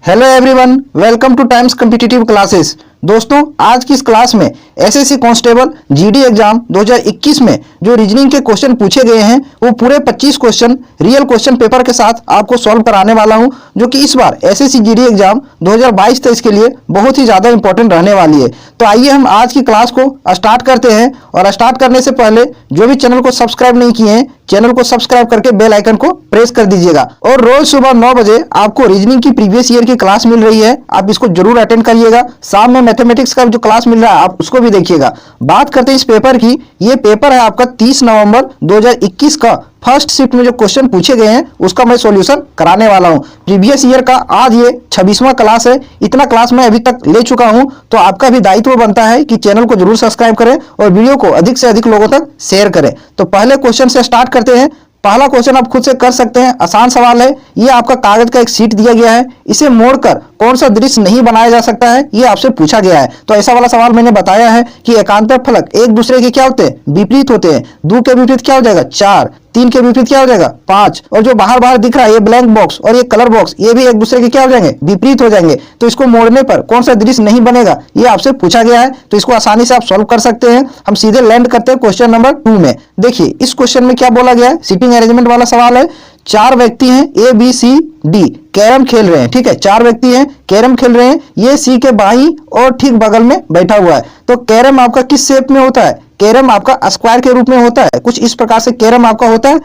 Hello everyone, welcome two times competitive classes. दोस्तों, आज की इस क्लास में एसएससी कांस्टेबल जीडी एग्जाम 2021 में जो रीजनिंग के क्वेश्चन पूछे गए हैं वो पूरे 25 क्वेश्चन रियल क्वेश्चन पेपर के साथ आपको सॉल्व कराने वाला हूं, जो कि इस बार एसएससी जीडी एग्जाम 2022-23 के लिए बहुत ही ज़्यादा इंपॉर्टेंट रहने वाली है। तो आइए हम आज की क्लास को स्टार्ट करते हैं। और स्टार्ट करने से पहले जो भी चैनल को सब्सक्राइब नहीं किए हैं, चैनल को सब्सक्राइब करके बेल आइकन को प्रेस कर दीजिएगा। और रोज सुबह 9 बजे आपको रीजनिंग की प्रीवियस ईयर की क्लास मिल रही है, आप इसको जरूर अटेंड करिएगा। शाम में मैथमेटिक्स का जो क्लास मिल रहा है आप उसको भी देखिएगा। बात करते हैं इस पेपर की। ये पेपर है आपका 30 नवंबर 2021 का। फर्स्ट शिफ्ट में जो क्वेश्चन पूछे गए हैं उसका मैं सॉल्यूशन कराने वाला हूं। प्रीवियस ईयर का आज ये 26वां क्लास है। इतना क्लास मैं अभी तक ले चुका हूं, तो आपका भी दायित्व बनता है कि चैनल को जरूर सब्सक्राइब करें और वीडियो को अधिक से अधिक लोगों तक शेयर करें। तो पहले क्वेश्चन से स्टार्ट करते हैं। पहला क्वेश्चन आप खुद से कर सकते हैं, आसान सवाल है। ये आपका कागज का एक शीट दिया गया है, इसे मोड़कर कौन सा दृश्य नहीं बनाया जा सकता है, ये आपसे पूछा गया है। तो ऐसा वाला सवाल मैंने बताया है कि एकांतर फलक एक दूसरे के क्या होते हैं, विपरीत होते हैं। 2 के विपरीत क्या हो जाएगा, 4। 3 के विपरीत क्या हो जाएगा, 5। और जो बाहर बाहर दिख रहा है ये ब्लैंक बॉक्स और ये कलर बॉक्स, ये भी एक दूसरे के क्या हो जाएंगे, विपरीत हो जाएंगे। तो इसको मोड़ने पर कौन सा दृश्य नहीं बनेगा, ये आपसे पूछा गया है। तो इसको आसानी से आप सॉल्व कर सकते हैं। हम सीधे लैंड करते हैं क्वेश्चन नंबर 2 में। देखिए इस क्वेश्चन में क्या बोला गया है, सीटिंग अरेंजमेंट वाला सवाल है। 4 व्यक्ति हैं, A B C D, carrom खेल रहे हैं। ठीक है, 4 व्यक्ति हैं, कैरम खेल रहे हैं। ये सी के बाईं और ठीक बगल में बैठा हुआ है। तो कैरम आपका किस शेप में होता है, कैरम आपका स्क्वायर के रूप में होता है। कुछ इस प्रकार से कैरम आपका होता है।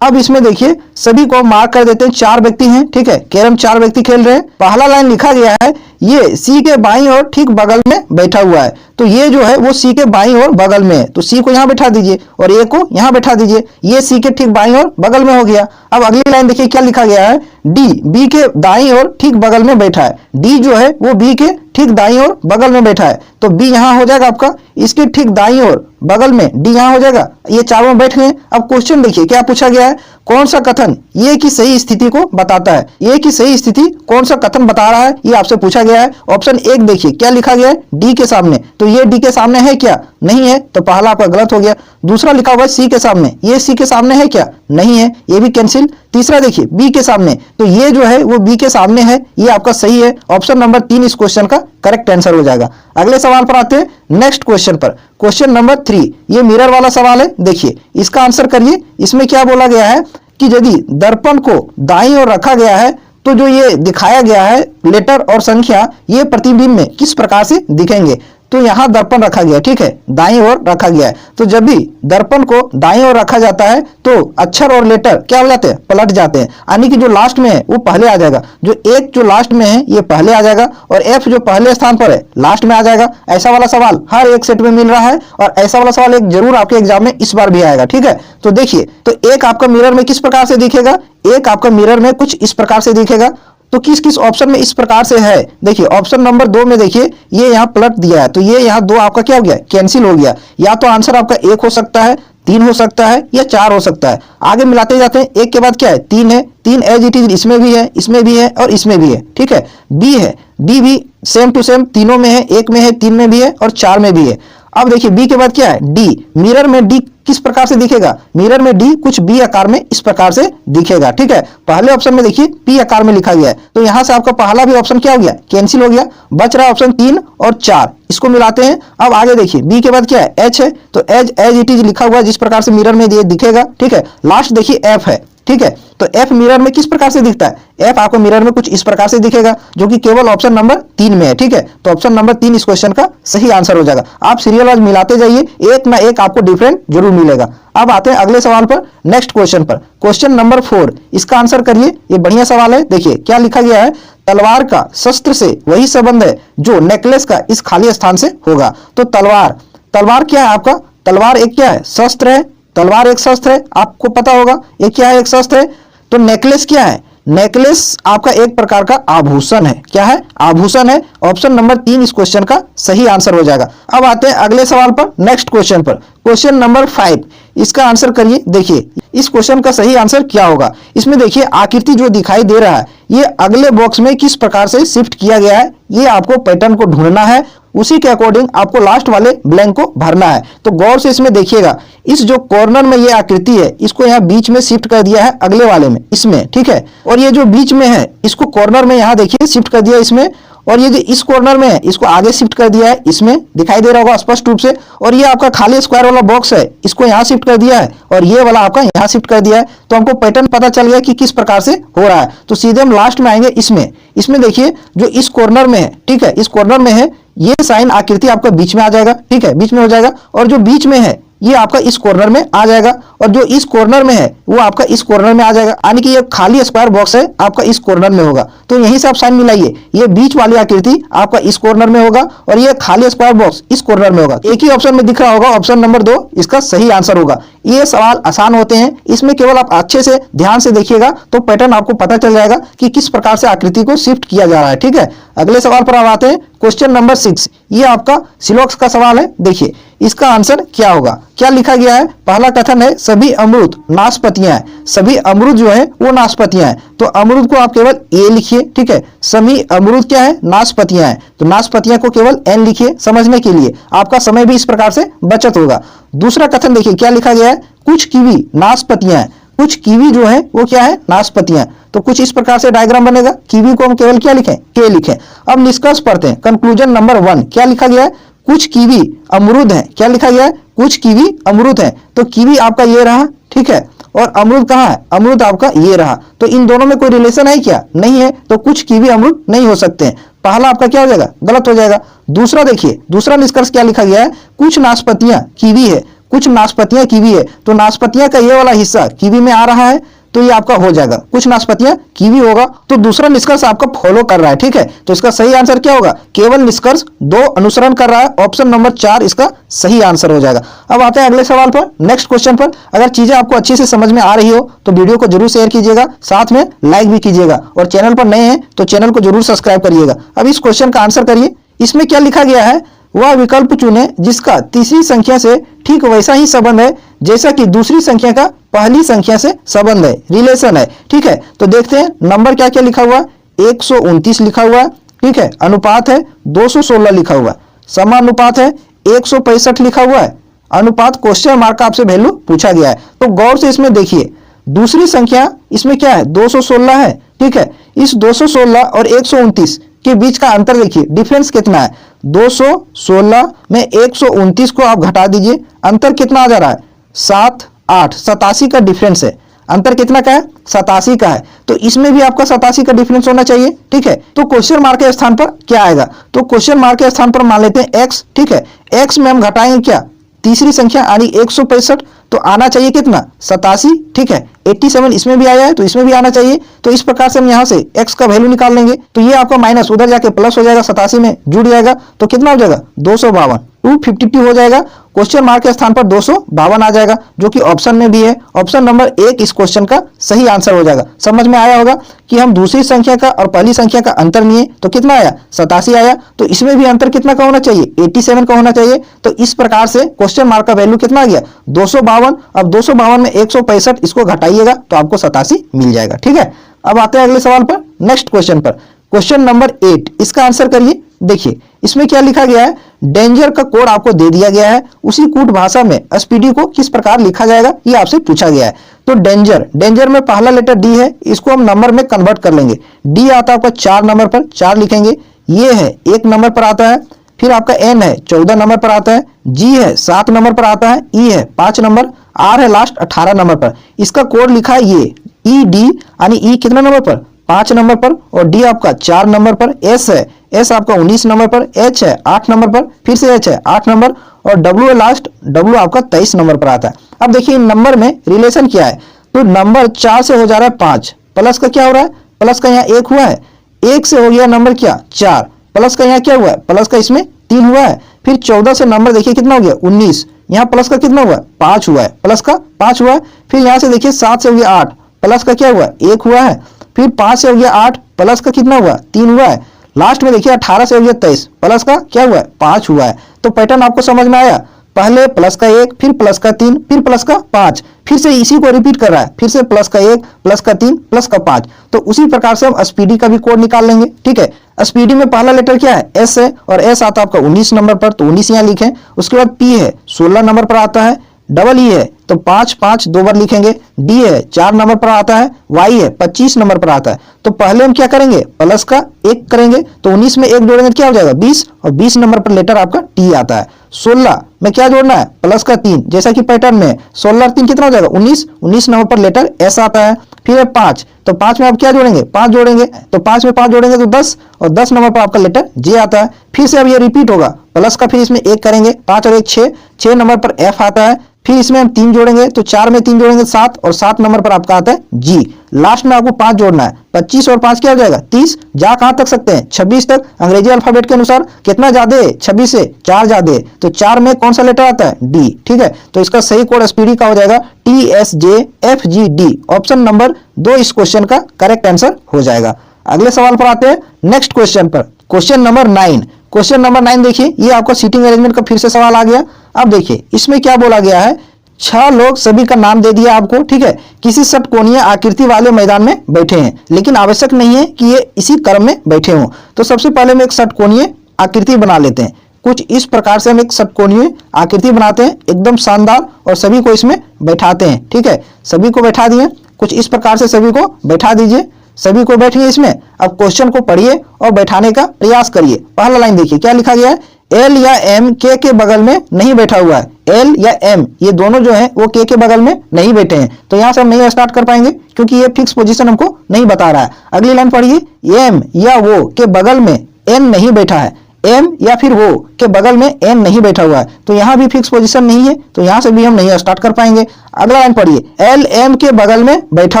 अब इसमें देखिए सभी को मार्क कर देते हैं। 4 व्यक्ति हैं, ठीक है, कैरम 4 व्यक्ति खेल रहे हैं। पहला लाइन लिखा गया है, ये सी के बाईं और ठीक बगल में बैठा हुआ है। तो ये जो है वो सी के बाईं और बगल में है, तो सी को यहां बैठा दीजिए और ए को यहां बैठा दीजिए। ये सी के ठीक बाईं और बगल में हो गया। अब अगली लाइन देखिए क्या लिखा गया है, डी बी के दाईं और ठीक बगल में बैठा है। डी जो है वो बी के ठीक दाईं और बगल में बैठा है, तो बी यहां हो जाएगा आपका, इसके ठीक दाईं और बगल में डी यहां हो जाएगा। ये चारों बैठ गए। अब क्वेश्चन देखिए क्या पूछा गया है, कौन सा कथन ये की सही स्थिति को बताता है। ये की सही स्थिति कौन सा कथन बता रहा है, ये आपसे पूछा गया है। ऑप्शन 1 देखिए क्या लिखा गया है, डी के सामने। तो ये डी के सामने है क्या, नहीं है, तो पहला आपका गलत हो गया। दूसरा लिखा हुआ है सी के सामने, ये सी के सामने है क्या, नहीं है, ये भी कैंसिल। तीसरा देखिए बी के सामने, तो ये जो है वो बी के सामने है, ये आपका सही है। ऑप्शन नंबर 3 इस क्वेश्चन का करेक्ट आंसर हो जाएगा। अगले सवाल पर आते हैं, नेक्स्ट क्वेश्चन पर। क्वेश्चन नंबर 3 ये मिरर वाला सवाल है। देखिए इसका आंसर करिए। इसमें क्या बोला गया है कि यदि दर्पण को दाईं ओर रखा गया है तो जो ये दिखाया गया है लेटर और संख्या, ये प्रतिबिंब में किस प्रकार से दिखेंगे। तो यहां दर्पण रखा गया, ठीक है, दाईं ओर रखा गया है। तो जब भी दर्पण को दाईं ओर रखा जाता है तो अक्षर और लेटर क्या हो जाते हैं, पलट जाते हैं। यानी कि जो लास्ट में है वो पहले आ जाएगा, जो एक जो लास्ट में है ये पहले आ जाएगा और एफ जो पहले स्थान पर है लास्ट में आ जाएगा। ऐसा वाला सवाल हर एक सेट में मिल रहा है और ऐसा वाला सवाल एक जरूर आपके एग्जाम में इस बार भी आएगा। ठीक है, तो देखिए, तो एक आपका मिरर में किस प्रकार से दिखेगा, एक आपका मिरर में कुछ इस प्रकार से दिखेगा। तो किस किस ऑप्शन में इस प्रकार से है, देखिए ऑप्शन नंबर 2 में देखिए ये यहाँ पलट दिया है, तो ये यहाँ 2 आपका क्या हो गया, कैंसिल हो गया। या तो आंसर आपका 1 हो सकता है, 3 हो सकता है या 4 हो सकता है। आगे मिलाते जाते हैं, 1 के बाद क्या है, 3 है, 3 एज इट इज इसमें भी है, इसमें भी है और इसमें भी है। ठीक है, बी है, बी भी सेम टू सेम तीनों में है, 1 में है, 3 में भी है और 4 में भी है। अब देखिए बी के बाद क्या है, डी। मिरर में डी किस प्रकार से दिखेगा, मिरर में डी कुछ बी आकार में इस प्रकार से दिखेगा। ठीक है, पहले ऑप्शन में देखिए पी आकार में लिखा गया है, तो यहां से आपका पहला भी ऑप्शन क्या हो गया, कैंसिल हो गया। बच रहा ऑप्शन 3 और 4, इसको मिलाते हैं। अब आगे देखिए बी के बाद क्या है, एच है, तो एज इट इज लिखा हुआ है जिस प्रकार से मिरर में ये दिखेगा। ठीक है, लास्ट देखिए एफ है। ठीक है, तो एफ मिरर में किस प्रकार से दिखता है, एफ आपको मिरर में कुछ इस प्रकार से दिखेगा, जो कि केवल ऑप्शन नंबर 3 में है। ठीक है, तो ऑप्शन नंबर 3 इस क्वेश्चन का सही आंसर हो जाएगा। आप सीरियल वाइज मिलाते जाइए, एक ना एक आपको डिफरेंट जरूर मिलेगा। अब आते हैं अगले सवाल पर, नेक्स्ट क्वेश्चन पर। क्वेश्चन नंबर 4 इसका आंसर करिए। ये बढ़िया सवाल है। देखिए क्या लिखा गया है, तलवार का शस्त्र से वही संबंध है जो नेकलेस का इस खाली स्थान से होगा। तो तलवार क्या है आपका, तलवार एक क्या है, शस्त्र है। तलवार एक शस्त्र है, आपको पता होगा ये क्या है, एक शस्त्र है। तो नेकलेस क्या है, नेकलेस आपका एक प्रकार का आभूषण है। क्या है, आभूषण है। ऑप्शन नंबर 3 इस क्वेश्चन का सही आंसर हो जाएगा। अब आते हैं अगले सवाल पर, नेक्स्ट क्वेश्चन पर। क्वेश्चन नंबर 5, इसका आंसर करिए। देखिए इस क्वेश्चन का सही आंसर क्या होगा। इसमें देखिए आकृति जो दिखाई दे रहा है ये अगले बॉक्स में किस प्रकार से शिफ्ट किया गया है, ये आपको पैटर्न को ढूंढना है, उसी के अकॉर्डिंग आपको लास्ट वाले ब्लैंक को भरना है। तो गौर से इसमें देखिएगा, इस जो कॉर्नर में ये आकृति है इसको यहाँ बीच में शिफ्ट कर दिया है अगले वाले में, इसमें, ठीक है। और ये जो बीच में है इसको कॉर्नर में यहाँ देखिए शिफ्ट कर दिया इसमें, और ये जो इस कॉर्नर में है इसको आगे शिफ्ट कर दिया है इसमें, दिखाई दे रहा होगा स्पष्ट रूप से। और ये आपका खाली स्क्वायर वाला बॉक्स है इसको यहाँ शिफ्ट कर दिया है, और ये वाला आपका यहाँ शिफ्ट कर दिया है। तो हमको पैटर्न पता चल गया कि किस प्रकार से हो रहा है। तो सीधे हम लास्ट में आएंगे इसमें देखिए जो इस कॉर्नर में है, ठीक है, इस कॉर्नर में है, ये साइन आकृति आपका बीच में आ जाएगा, ठीक है, बीच में हो जाएगा। और जो बीच में है ये आपका इस कॉर्नर में आ जाएगा, और जो इस कॉर्नर में है वो आपका इस कॉर्नर में आ जाएगा, यानी कि ये खाली स्क्वायर बॉक्स है आपका इस कॉर्नर में होगा। तो यहीं से आप साइन मिलाइए, ये बीच वाली आकृति आपका इस कॉर्नर में होगा और ये खाली स्क्वायर बॉक्स इस कॉर्नर में होगा। एक ही ऑप्शन में दिख रहा होगा, ऑप्शन नंबर 2 इसका सही आंसर होगा। ये सवाल आसान होते हैं, इसमें केवल आप अच्छे से ध्यान से देखिएगा तो पैटर्न आपको पता चल जाएगा कि किस प्रकार से आकृति को शिफ्ट किया जा रहा है, ठीक है। अगले सवाल पर आप आते हैं, क्वेश्चन नंबर 6, ये आपका सिलॉक्स का सवाल है। देखिए इसका आंसर क्या होगा, क्या लिखा गया है। पहला कथन है सभी अमरूद नाशपतियां हैं, सभी अमरूद जो है वो नाशपतियां हैं। तो अमरूद को आप केवल ए लिखिए, ठीक है। सभी अमरूद क्या है, नाशपतियां हैं, तो नाशपतियां को केवल एन लिखिए समझने के लिए, आपका समय भी इस प्रकार से बचत होगा। दूसरा कथन देखिए क्या लिखा गया है, कुछ कीवी नाशपतियां हैं, कुछ कीवी जो है वो क्या है, नाशपतियां। तो कुछ इस प्रकार से डायग्राम बनेगा, कीवी को हम केवल क्या लिखें, के लिखें। अब निष्कर्ष पढ़ते हैं, कंक्लूजन नंबर 1 क्या लिखा गया है, कुछ कीवी अमरूद है, क्या लिखा गया है, कुछ कीवी अमरूद है। तो कीवी आपका ये रहा, ठीक है, और अमरूद कहाँ है, अमरूद आपका ये रहा। तो इन दोनों में कोई रिलेशन है क्या, नहीं है, तो कुछ कीवी अमरूद नहीं हो सकते हैं। पहला आपका क्या हो जाएगा, गलत हो जाएगा। दूसरा देखिए, दूसरा निष्कर्ष क्या लिखा गया है, कुछ नाशपतियां कीवी है, कुछ नाशपतियां कीवी है। तो नाशपतियां का ये वाला हिस्सा कीवी में आ रहा है, तो ये आपका हो जाएगा, कुछ नाशपतियां कीवी होगा। तो दूसरा निष्कर्ष आपका फॉलो कर रहा है, ठीक है। तो इसका सही आंसर क्या होगा, केवल निष्कर्ष 2 अनुसरण कर रहा है, ऑप्शन नंबर 4 इसका सही आंसर हो जाएगा। अब आते हैं अगले सवाल पर, नेक्स्ट क्वेश्चन पर। अगर चीजें आपको अच्छे से समझ में आ रही हो तो वीडियो को जरूर शेयर कीजिएगा, साथ में लाइक भी कीजिएगा, और चैनल पर नए हैं तो चैनल को जरूर सब्सक्राइब करिएगा। अब इस क्वेश्चन का आंसर करिए। इसमें क्या लिखा गया है, वह विकल्प चुने जिसका तीसरी संख्या से ठीक वैसा ही संबंध है जैसा कि दूसरी संख्या का पहली संख्या से संबंध है, रिलेशन है, ठीक है। तो देखते हैं नंबर क्या क्या लिखा हुआ है, 129 लिखा हुआ है, ठीक है। अनुपात है 216 लिखा हुआ है, समानुपात है 165 लिखा हुआ है, अनुपात क्वेश्चन मार्क का आपसे वैल्यू पूछा गया है। तो गौर से इसमें देखिए, दूसरी संख्या इसमें क्या है, 216 है, ठीक है। इस 216 और 129 के बीच का अंतर देखिए, डिफरेंस कितना है, 216 में 129 को आप घटा दीजिए, अंतर कितना आ जा रहा है, 7 8 87 का डिफरेंस है। अंतर कितना का है, 87 का है। तो इसमें भी आपका 87 का डिफरेंस होना चाहिए, ठीक है। तो क्वेश्चन मार्क के स्थान पर क्या आएगा, तो क्वेश्चन मार्क के स्थान पर मान लेते हैं x, ठीक है। x में हम घटाएंगे क्या, तीसरी संख्या यानी 165, तो आना चाहिए कितना, 87, ठीक है। 87 इसमें भी आया है तो इसमें भी आना चाहिए। तो इस प्रकार से हम यहाँ से x का वैल्यू निकाल लेंगे, तो ये आपका माइनस उधर जाके प्लस हो जाएगा, 87 में जुड़ जाएगा, तो कितना हो जाएगा, 252, 252 हो जाएगा। क्वेश्चन मार्क के स्थान पर 252 आ जाएगा, जो कि ऑप्शन में भी है। ऑप्शन नंबर 1 इस क्वेश्चन का सही आंसर हो जाएगा। समझ में आया होगा कि हम दूसरी संख्या का और पहली संख्या का अंतर लिए तो कितना आया, 87 आया। तो इसमें भी अंतर कितना का होना चाहिए, 87 का होना चाहिए। तो इस प्रकार से क्वेश्चन मार्क का वैल्यू कितना आ गया, 252। अब 252 में 165 इसको घटाइएगा तो आपको 87 मिल जाएगा, ठीक है। अब आते हैं अगले सवाल पर, नेक्स्ट क्वेश्चन पर, क्वेश्चन नंबर 8 इसका आंसर करिए। देखिए इसमें क्या लिखा गया है, डेंजर का कोड आपको दे दिया गया है, उसी कूट भाषा में स्पीडी को किस प्रकार लिखा जाएगा ये आपसे पूछा गया है। तो डेंजर में पहला लेटर डी है, इसको हम नंबर में कन्वर्ट कर लेंगे। डी आता है आपका 4 नंबर पर, 4 लिखेंगे। ये है 1 नंबर पर आता है, फिर आपका एन है 14 नंबर पर आता है, जी है 7 नंबर पर आता है, ई है 5 नंबर, आर है लास्ट 18 नंबर पर। इसका कोड लिखा है ये ई डी, यानी ई कितना नंबर पर, 5 नंबर पर, और डी आपका 4 नंबर पर। एस है, एस आपका 19 नंबर पर, एच है 8 नंबर पर, फिर से एच है 8 नंबर, और डब्ल्यू है लास्ट, डब्ल्यू आपका 23 नंबर पर आता है। अब देखिए नंबर में रिलेशन क्या है, तो नंबर 4 से हो जा रहा है 5, प्लस का क्या हो रहा है, प्लस का यहाँ 1 हुआ है, 1 से हो गया नंबर क्या 4, प्लस का यहाँ क्या हुआ है, प्लस का इसमें 3 हुआ है। फिर 14 से नंबर देखिए कितना हो गया 19, यहाँ प्लस का कितना हुआ है 5 हुआ है, प्लस का 5 हुआ है। फिर यहाँ से देखिए 7 से हो गया 8, प्लस का क्या हुआ 1 हुआ है। फिर 5 से हो गया 8, प्लस का कितना हुआ 3 हुआ है। लास्ट में देखिए 18 से हो गया 23, प्लस का क्या हुआ है 5 हुआ है। तो पैटर्न आपको समझ में आया। पहले प्लस का 1, फिर प्लस का 3, फिर प्लस का 5, फिर से इसी को रिपीट कर रहा है, फिर से प्लस का 1, प्लस का 3, प्लस का 5। तो उसी प्रकार से हम स्पीडी का भी कोड निकाल लेंगे। ठीक है, स्पीडी में पहला लेटर क्या है, एस है, और एस आता है आपका 19 नंबर पर, तो 19 यहाँ लिखें। उसके बाद पी है 16 नंबर पर आता है, डबल ई है तो 5 5 दो बार लिखेंगे, डी है 4 नंबर पर आता है, वाई है 25 नंबर पर आता है। तो पहले हम क्या करेंगे, प्लस का 1 करेंगे, तो 19 में 1 जोड़ेंगे तो क्या हो जाएगा 20, और 20 नंबर पर लेटर आपका टी आता है। 16 में क्या जोड़ना है, प्लस का 3, जैसा कि पैटर्न में 16 और 3 कितना हो जाएगा 19, 19 नंबर पर लेटर एस आता है। फिर है 5, तो 5 में आप क्या जोड़ेंगे, 5 जोड़ेंगे, तो 5 में 5 जोड़ेंगे तो 10, और 10 नंबर पर आपका लेटर जे आता है। फिर से अब ये रिपीट होगा, प्लस का फिर इसमें 1 करेंगे, 5 और 1 6, 6 नंबर पर एफ आता है। फिर इसमें हम 3 जोड़ेंगे, तो 4 में 3 जोड़ेंगे 7, और 7 नंबर पर आपका आता है जी। लास्ट में आपको 5 जोड़ना है, 25 और 5 क्या हो जाएगा 30, जा कहां तक सकते हैं 26 तक। अंग्रेजी अल्फाबेट के अनुसार कितना ज्यादा है, 26 से 4 ज्यादा है, तो 4 में कौन सा लेटर आता है, डी। ठीक है, तो इसका सही कोड स्पीडी का हो जाएगा TSJFGD। ऑप्शन नंबर 2 इस क्वेश्चन का करेक्ट आंसर हो जाएगा। अगले सवाल पर आते हैं, नेक्स्ट क्वेश्चन पर, क्वेश्चन नंबर 9। क्वेश्चन नंबर 9 देखिए, ये आपका सीटिंग अरेंजमेंट का फिर से सवाल आ गया। अब देखिए इसमें क्या बोला गया है, 6 लोग सभी का नाम दे दिया आपको। ठीक है, किसी षटकोणीय आकृति वाले मैदान में बैठे हैं, लेकिन आवश्यक नहीं है कि ये इसी क्रम में बैठे हों। तो सबसे पहले हम एक षटकोणीय आकृति बना लेते हैं। कुछ इस प्रकार से हम एक षटकोणीय आकृति बनाते हैं, एकदम शानदार, और सभी को इसमें बैठाते हैं। ठीक है, सभी को बैठा दिए, कुछ इस प्रकार से सभी को बैठा दीजिए, सभी को बैठिए इसमें। अब क्वेश्चन को पढ़िए और बैठाने का प्रयास करिए। पहला लाइन देखिए क्या लिखा गया है, एल या एम के बगल में नहीं बैठा हुआ है। एल या एम ये दोनों जो है वो के बगल में नहीं बैठे हैं, तो यहां से हम नहीं स्टार्ट कर पाएंगे क्योंकि ये फिक्स पोजीशन हमको नहीं बता रहा है। अगली लाइन पढ़िए, एम या वो के बगल में एन नहीं बैठा है। एम या फिर वो के बगल में एन नहीं बैठा हुआ है, तो यहां भी फिक्स पोजीशन नहीं है, तो यहां से भी हम नहीं स्टार्ट कर पाएंगे। अगला लाइन पढ़िए, एल एम के बगल में बैठा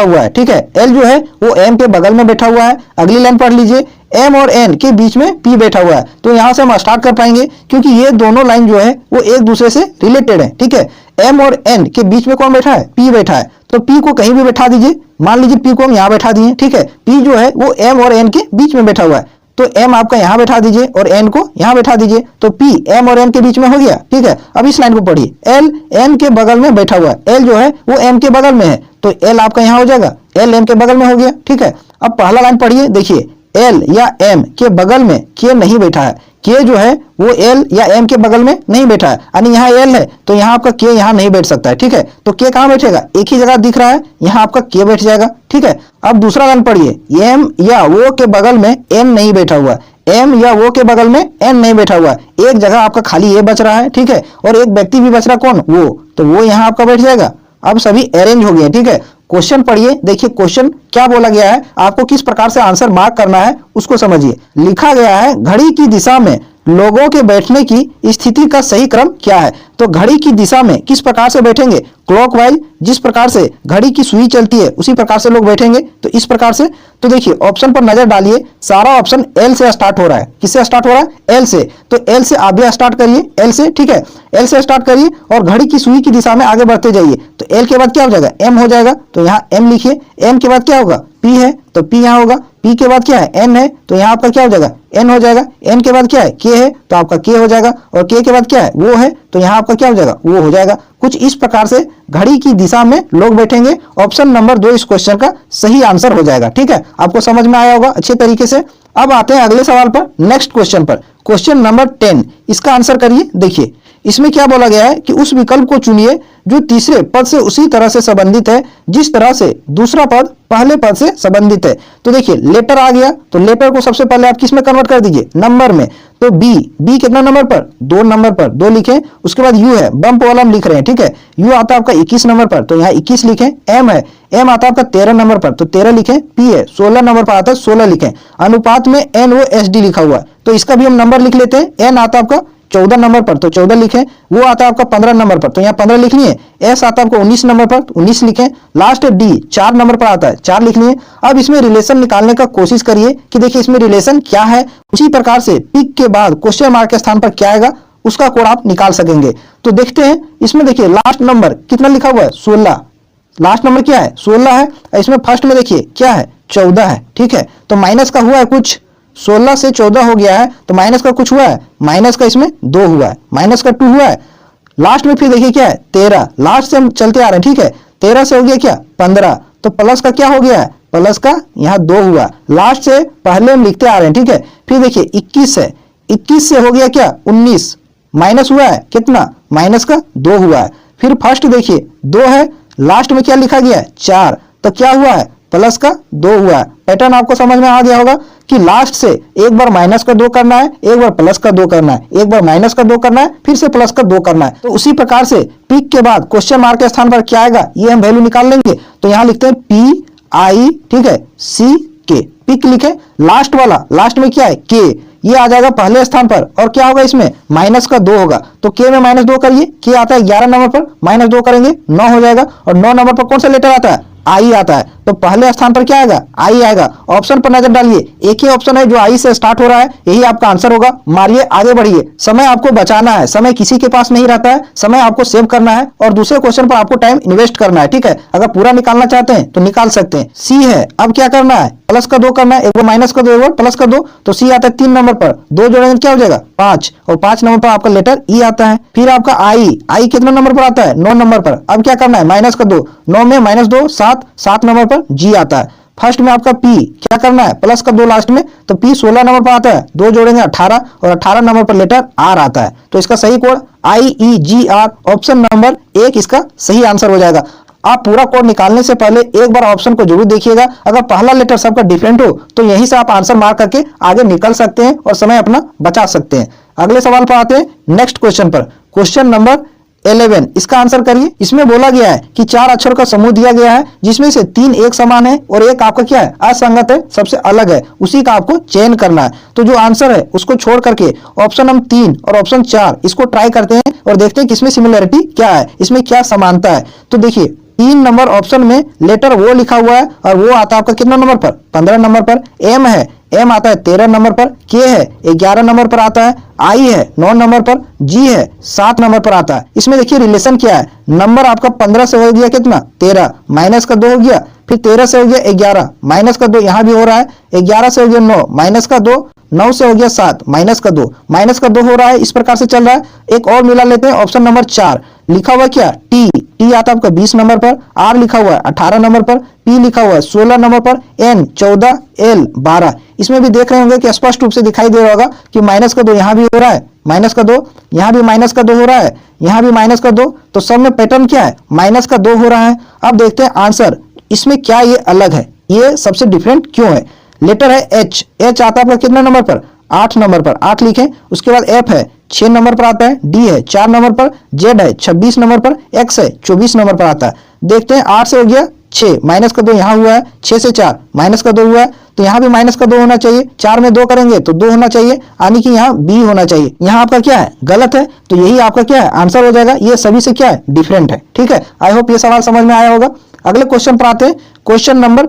हुआ है। ठीक है, एल जो है वो एम के बगल में बैठा हुआ है। अगली लाइन पढ़ लीजिए, एम और एन के बीच में पी बैठा हुआ है, तो यहां से हम स्टार्ट कर पाएंगे क्योंकि ये दोनों लाइन जो है वो एक दूसरे से रिलेटेड है। ठीक है, एम और एन के बीच में कौन बैठा है, पी बैठा है, तो पी को कहीं भी बैठा दीजिए। मान लीजिए पी को हम यहाँ बैठा दिए। ठीक है, पी जो है वो एम और एन के बीच में बैठा हुआ है, तो एम आपका यहाँ बैठा दीजिए और एन को यहाँ बैठा दीजिए, तो पी एम और एन के बीच में हो गया। ठीक है, अब इस लाइन को पढ़िए, एल एम के बगल में बैठा हुआ है। एल जो है वो एम के बगल में है, तो एल आपका यहाँ हो जाएगा, एल एम के बगल में हो गया। ठीक है, अब पहला लाइन पढ़िए, देखिए एल या एम के बगल में के नहीं बैठा है। के जो है वो एल या एम के बगल में नहीं बैठा है, यानी यहाँ एल है तो यहाँ आपका के यहाँ नहीं बैठ सकता है। ठीक है, तो के कहाँ बैठेगा, एक ही जगह दिख रहा है, यहाँ आपका के बैठ जाएगा। ठीक है, अब दूसरा लाइन पढ़िए, एम या वो के बगल में एन नहीं बैठा हुआ है। एम या वो के बगल में एन नहीं बैठा हुआ है, एक जगह आपका खाली ए बच रहा है। ठीक है, और एक व्यक्ति भी बच रहा, कौन, वो, तो वो यहाँ आपका बैठ जाएगा। अब सभी अरेंज हो गए। ठीक है, क्वेश्चन पढ़िए, देखिए क्वेश्चन क्या बोला गया है, आपको किस प्रकार से आंसर मार्क करना है उसको समझिए। लिखा गया है, घड़ी की दिशा में लोगों के बैठने की स्थिति का सही क्रम क्या है। तो घड़ी की दिशा में किस प्रकार से बैठेंगे, क्लॉकवाइज, जिस प्रकार से घड़ी की सुई चलती है उसी प्रकार से लोग बैठेंगे, तो इस प्रकार से। तो देखिए ऑप्शन पर नजर डालिए, सारा ऑप्शन एल से स्टार्ट हो रहा है। किससे स्टार्ट हो रहा है, एल से, तो एल से आप भी स्टार्ट करिए, एल से। ठीक है, एल से स्टार्ट करिए और घड़ी की सुई की दिशा में आगे बढ़ते जाइए। तो एल के बाद क्या हो जाएगा, एम हो जाएगा, तो यहाँ एम लिखिए। एम के बाद क्या होगा, पी है, तो पी यहाँ होगा। पी के बाद क्या है, एन है, तो यहाँ आपका क्या हो जाएगा, एन हो जाएगा। एन के बाद क्या है, के है, तो आपका के हो जाएगा। और के बाद क्या है, वो है, तो यहाँ आपका क्या हो जाएगा, वो हो जाएगा। कुछ इस प्रकार से घड़ी की दिशा में लोग बैठेंगे। ऑप्शन नंबर 2 इस क्वेश्चन का सही आंसर हो जाएगा। ठीक है, आपको समझ में आया होगा अच्छे तरीके से। अब आते हैं अगले सवाल पर, नेक्स्ट क्वेश्चन पर, क्वेश्चन नंबर 10। इसका आंसर करिए। देखिए इसमें क्या बोला गया है कि उस विकल्प को चुनिए जो तीसरे पद से उसी तरह से संबंधित है जिस तरह से दूसरा पद पहले पद से संबंधित है। तो देखिए लेटर आ गया, तो लेटर को सबसे पहले आप किस में कन्वर्ट कर दीजिए, नंबर में। तो बी, बी कितना नंबर पर, 2 नंबर पर, 2 लिखें। उसके बाद यू है, बम्प वाला हम लिख रहे हैं। ठीक है, यू आता है आपका 21 नंबर पर, तो यहाँ 21 लिखें। एम है, एम आता है आपका 13 नंबर पर, तो 13 लिखें। पी है 16 नंबर पर आता है, 16 लिखें। अनुपात में एन ओ एस डी लिखा हुआ है, तो इसका भी हम नंबर लिख लेते हैं। एन आता है आपका 14 नंबर पर, तो 14 लिखें। वो आता है आपका 15 नंबर पर, तो यहाँ 15 लिख लिए। एस आता है आपको 19 नंबर पर, तो 19 लिखें। लास्ट डी 4 नंबर पर आता है, 4 लिख लिए। अब इसमें रिलेशन निकालने का कोशिश करिए कि देखिए इसमें रिलेशन क्या है। उसी प्रकार से पिक के बाद क्वेश्चन मार्क के स्थान पर क्या आएगा उसका कोड आप निकाल सकेंगे। तो देखते हैं इसमें, देखिए लास्ट नंबर कितना लिखा हुआ है, 16। लास्ट नंबर क्या है, 16 है। इसमें फर्स्ट में देखिए क्या है, 14 है। ठीक है, तो माइनस का हुआ है कुछ, 16 से 14 हो गया है, तो माइनस का कुछ हुआ है, माइनस का इसमें 2 हुआ है, माइनस का 2 हुआ है। लास्ट में फिर देखिए क्या है 13, लास्ट से हम चलते आ रहे हैं, ठीक है। 13 से हो गया क्या 15, तो प्लस का क्या हो गया है, प्लस का यहाँ 2 हुआ, लास्ट से पहले हम लिखते आ रहे हैं, ठीक है। फिर देखिए 21 है, 21 से हो गया क्या 19, माइनस हुआ है कितना, माइनस का 2 हुआ है। फिर फर्स्ट देखिए 2 है, लास्ट में क्या लिखा गया है 4, तो क्या हुआ है प्लस का 2 हुआ है। पैटर्न आपको समझ में आ गया होगा कि लास्ट से एक बार माइनस का 2 करना है, एक बार प्लस का 2 करना है, एक बार माइनस का 2 करना है, फिर से प्लस का 2 करना है। तो उसी प्रकार से पिक के बाद क्वेश्चन मार्क के स्थान पर क्या आएगा ये हम वैल्यू निकाल लेंगे। तो यहां लिखते हैं पी आई, ठीक है, सी के, पिक लिखे, लास्ट वाला लास्ट में क्या है के, ये आ जाएगा पहले स्थान पर, और क्या होगा इसमें माइनस का 2 होगा, तो के में माइनस 2 करिए, के आता है 11 नंबर पर, माइनस 2 करेंगे 9 हो जाएगा, और 9 नंबर पर कौन सा लेटर आता है, आई आता है, तो पहले स्थान पर क्या आएगा आई आएगा। ऑप्शन पर नजर डालिए, एक ही ऑप्शन है जो आई से स्टार्ट हो रहा है, यही आपका आंसर होगा। मारिए, आगे बढ़िए, समय आपको बचाना है, समय किसी के पास नहीं रहता है, समय आपको सेव करना है और दूसरे क्वेश्चन पर आपको टाइम इन्वेस्ट करना है, ठीक है। अगर पूरा निकालना चाहते हैं तो निकाल सकते हैं। सी है, अब क्या करना है, प्लस का 2 करना है, एक बार माइनस का 2 एक बार प्लस का 2, तो सी आता है 3 नंबर पर, 2 जोड़ेंगे क्या हो जाएगा 5, और 5 नंबर पर आपका लेटर ई आता है। फिर आपका आई, आई कितना नंबर पर आता है 9 नंबर पर, अब क्या करना है माइनस का 2, 9 में माइनस 2 7, 7 नंबर पर जी आता है। फर्स्ट में आपका पी क्या करना है प्लस का 2 लास्ट में, तो पी 16 नंबर पर आता है, 2 जोड़ेंगे 18, और 18 नंबर पर लेटर आर आता है, तो इसका सही कोड IEGR, ऑप्शन नंबर 1 इसका सही आंसर हो जाएगा। आप पूरा कोड निकालने से पहले एक बार ऑप्शन को जरूर देखिएगा, अगर पहला लेटर सबका डिफरेंट हो तो यहीं से आप आंसर मार्क करके आगे निकल सकते हैं और समय अपना बचा सकते हैं। अगले सवाल पर आते हैं, नेक्स्ट क्वेश्चन पर, क्वेश्चन नंबर 11, इसका आंसर करिए। इसमें बोला गया है कि 4 अक्षर का समूह दिया गया है, जिसमें से 3 एक समान है और एक आपका क्या है असंगत है, सबसे अलग है, उसी का आपको चयन करना है। तो जो आंसर है उसको छोड़ करके ऑप्शन हम 3 और ऑप्शन 4 इसको ट्राई करते हैं और देखते हैं कि इसमें सिमिलरिटी क्या है, इसमें क्या समानता है। तो देखिए 3 नंबर ऑप्शन में लेटर वो लिखा हुआ है और वो आता है आपका कितना नंबर पर 15 नंबर पर, एम है, एम आता है 13 नंबर पर, के है 11 नंबर पर आता है, आई है 9 नंबर पर, जी है 7 नंबर पर आता है। इसमें देखिए रिलेशन क्या है, नंबर आपका 15 से हो गया कितना 13, माइनस का 2 हो गया, फिर 13 से हो गया 11, माइनस का 2 यहाँ भी हो रहा है, 11 से हो गया 9, माइनस का 2, 9 से हो गया 7, माइनस का 2, माइनस का 2 हो रहा है, इस प्रकार से चल रहा है। एक और मिला लेते हैं, ऑप्शन नंबर 4 लिखा हुआ क्या टी, टी आता है आपका 20 नंबर पर, आर लिखा हुआ है 18 नंबर पर, पी लिखा हुआ है 16 नंबर पर, एन 14, एल 12। इसमें भी देख रहे होंगे कि स्पष्ट रूप से दिखाई दे रहा होगा कि माइनस का 2 यहाँ भी हो रहा है, माइनस का 2 यहाँ भी माइनस का 2 हो रहा है, यहाँ भी माइनस का 2, तो सब में पैटर्न क्या है माइनस का 2 हो रहा है। अब देखते हैं आंसर, इसमें क्या ये अलग है, ये सबसे डिफरेंट क्यों है। लेटर है एच, एच आता है आपका कितना नंबर पर 8 नंबर पर, 8 लिखें। उसके बाद एफ है 6 नंबर पर आता है, डी है 4 नंबर पर, जेड है 26 नंबर पर, एक्स है 24 नंबर पर आता है। देखते हैं 8 से हो गया 6, माइनस का 2 यहाँ हुआ है, 6 से 4 माइनस का 2 हुआ है, तो यहाँ भी माइनस का 2 होना चाहिए, 4 में 2 करेंगे तो 2 होना चाहिए, यानी कि यहाँ बी होना चाहिए। यहाँ आपका क्या है गलत है, तो यही आपका क्या है आंसर हो जाएगा, ये सभी से क्या है डिफरेंट है, ठीक है। आई होप ये सवाल समझ में आया होगा। अगले क्वेश्चन पर आते हैं, क्वेश्चन नंबर